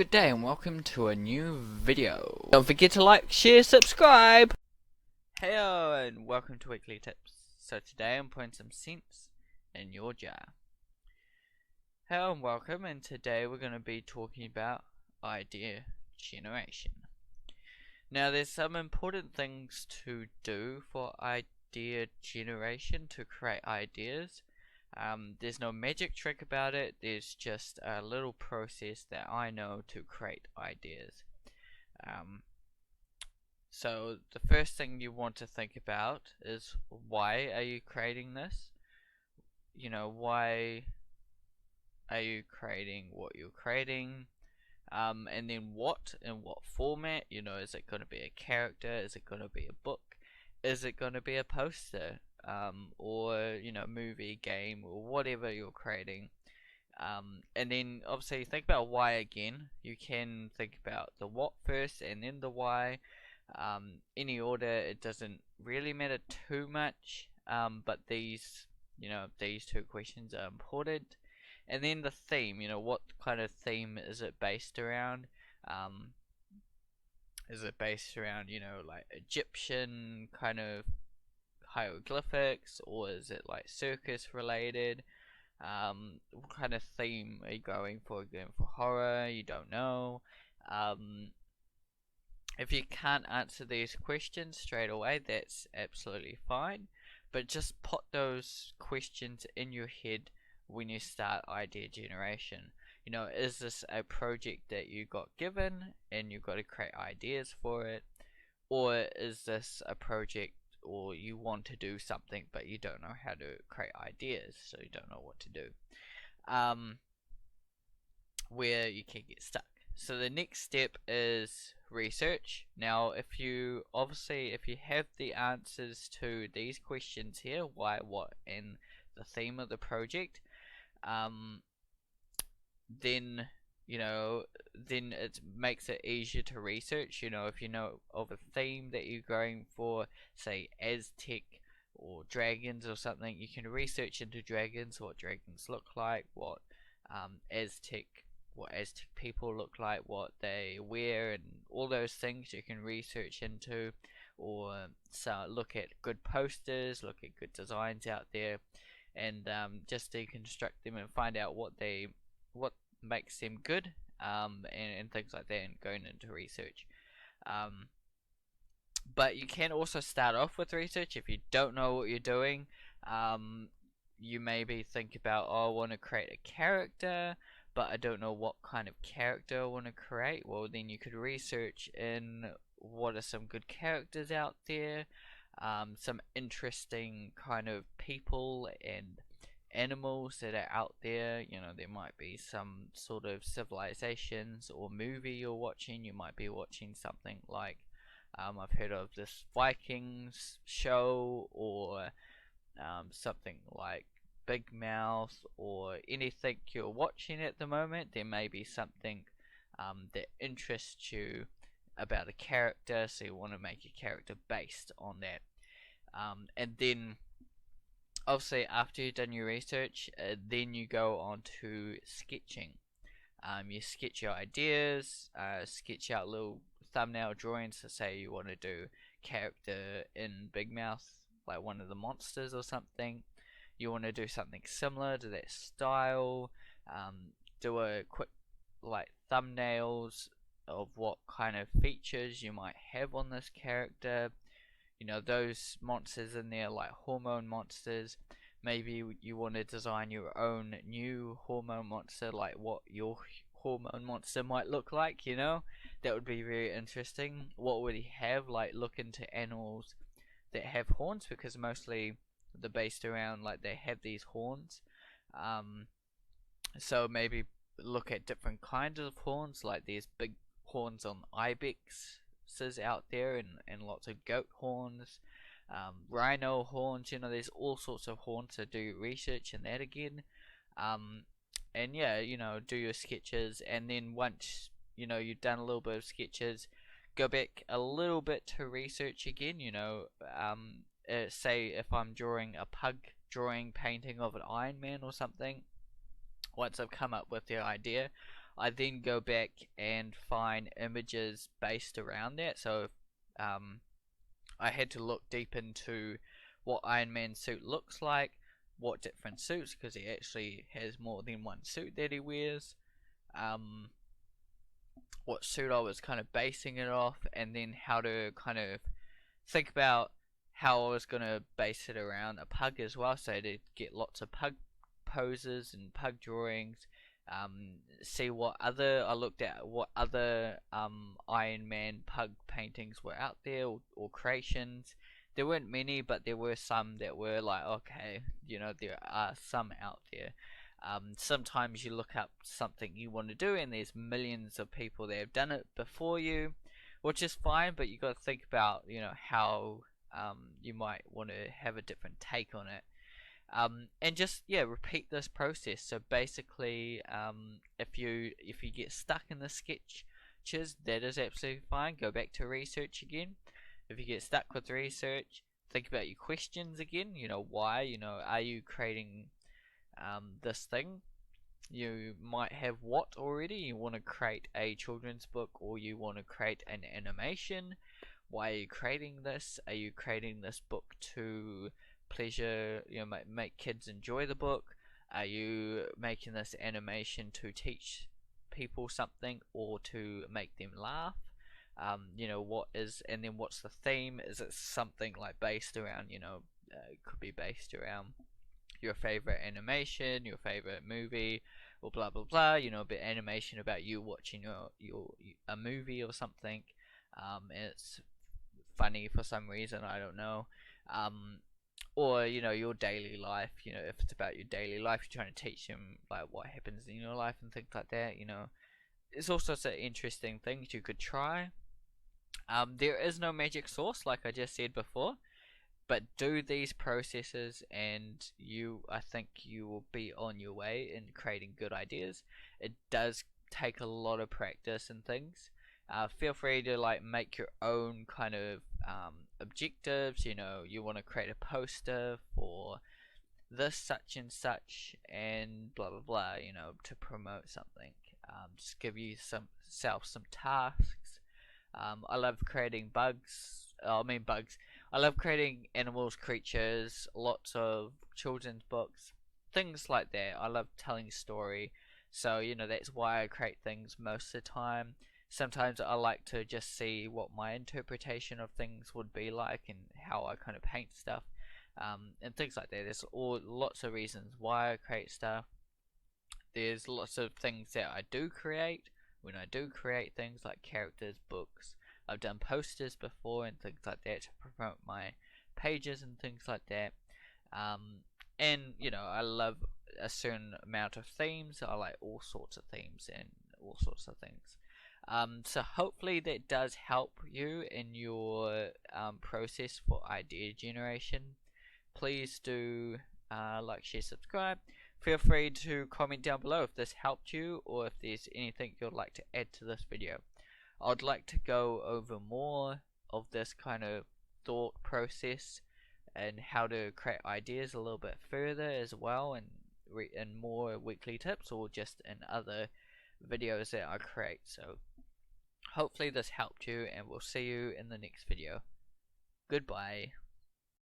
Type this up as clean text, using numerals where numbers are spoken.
Good day and welcome to a new video. Don't forget to like, share, subscribe! Heyo and welcome to Weekly Tips. So today I'm putting some sense in your jar. Hello and welcome, and today we're going to be talking about idea generation. Now there's some important things to do for idea generation to create ideas. There's no magic trick about it, there's just a little process that I know to create ideas. So the first thing you want to think about is, why are you creating this? Why are you creating what you're creating? And then in what format? Is it going to be a character? Is it going to be a book? Is it going to be a poster? Or movie, game, or whatever you're creating. And then obviously think about why again. You can think about the what first and then the why. Any order, it doesn't really matter too much. But these two questions are important. And then the theme, what kind of theme is it based around? Is it based around, like Egyptian kind of hieroglyphics, or is it like circus related? What kind of theme are you going for? Are you going for horror? You don't know. If you can't answer these questions straight away, that's absolutely fine, but just put those questions in your head when you start idea generation. Is this a project that you got given and you've got to create ideas for it, or is this a project, or you want to do something but you don't know how to create ideas, so you don't know what to do, where you can get stuck. So the next step is research. Now if you have the answers to these questions here, why, what, and the theme of the project, then then it makes it easier to research. If you know of a theme that you're going for, say Aztec or dragons or something, you can research into dragons, what dragons look like, what Aztec people look like, what they wear, and all those things you can research into. Or look at good posters, look at good designs out there, and just deconstruct them and find out what makes them good, and things like that, and going into research. But you can also start off with research if you don't know what you're doing. You maybe think about, I want to create a character, but I don't know what kind of character I want to create. Well, then you could research in what are some good characters out there, some interesting kind of people and animals that are out there. There might be some sort of civilizations or movie you're watching. You might be watching something like, I've heard of this Vikings show, or something like Big Mouth, or anything you're watching at the moment. There may be something that interests you about a character, so you want to make a character based on that. And then obviously after you've done your research, then you go on to sketching. You sketch your ideas, sketch out little thumbnail drawings. So say you want to do character in Big Mouth, like one of the monsters or something. You want to do something similar to that style. Do a quick thumbnails of what kind of features you might have on this character. Those monsters in there, like hormone monsters. Maybe you want to design your own new hormone monster, like what your hormone monster might look like. That would be very interesting. What would he have? Look into animals that have horns, because mostly they're based around, they have these horns. So maybe look at different kinds of horns, like there's big horns on ibexes out there, and lots of goat horns, rhino horns. There's all sorts of horns, so do research in that again. And yeah, do your sketches, and then once you've done a little bit of sketches, go back a little bit to research again. Say if I'm drawing a pug painting of an Iron Man or something, once I've come up with the idea, I then go back and find images based around that. So um, I had to look deep into what Iron Man's suit looks like, what different suits, because he actually has more than one suit that he wears. Um, what suit I was kind of basing it off, and then how to kind of think about how I was gonna base it around a pug as well, so to get lots of pug poses and pug drawings. See what other I looked at what other Iron Man pug paintings were out there, or creations. There weren't many, but there were some that were like, okay, there are some out there. Sometimes you look up something you want to do, and there's millions of people that have done it before you, which is fine. But you got to think about, how you might want to have a different take on it. And just, yeah, repeat this process. So basically, if you get stuck in the sketches, that is absolutely fine. Go back to research again. If you get stuck with research, think about your questions again. Why? Are you creating this thing? You might have what already. You want to create a children's book, or you want to create an animation. Why are you creating this? Are you creating this book to pleasure, make kids enjoy the book? Are you making this animation to teach people something, or to make them laugh? And then what's the theme? Is it something like based around, it could be based around your favorite animation, your favorite movie, or blah blah blah. A bit animation about you watching your a movie or something. And it's funny for some reason, I don't know. Or your daily life. If it's about your daily life, you're trying to teach them like what happens in your life and things like that. It's all sorts of interesting things you could try. There is no magic sauce, like I just said before, but do these processes, and I think you will be on your way in creating good ideas. It does take a lot of practice and things. Feel free to make your own kind of objectives. You want to create a poster for this such and such, and blah blah blah. To promote something. Just give you some tasks. I love creating bugs. Bugs. I love creating animals, creatures, lots of children's books, things like that. I love telling a story, so that's why I create things most of the time. Sometimes I like to just see what my interpretation of things would be like, and how I kind of paint stuff, and things like that. There's lots of reasons why I create stuff. There's lots of things that I do create when I do create things like characters, books. I've done posters before and things like that to promote my pages and things like that. And I love a certain amount of themes. I like all sorts of themes and all sorts of things. So hopefully that does help you in your process for idea generation. Please do like, share, subscribe. Feel free to comment down below if this helped you, or if there's anything you'd like to add to this video. I'd like to go over more of this kind of thought process and how to create ideas a little bit further as well, and in more weekly tips, or just in other videos that I create. So hopefully this helped you, and we'll see you in the next video. Goodbye.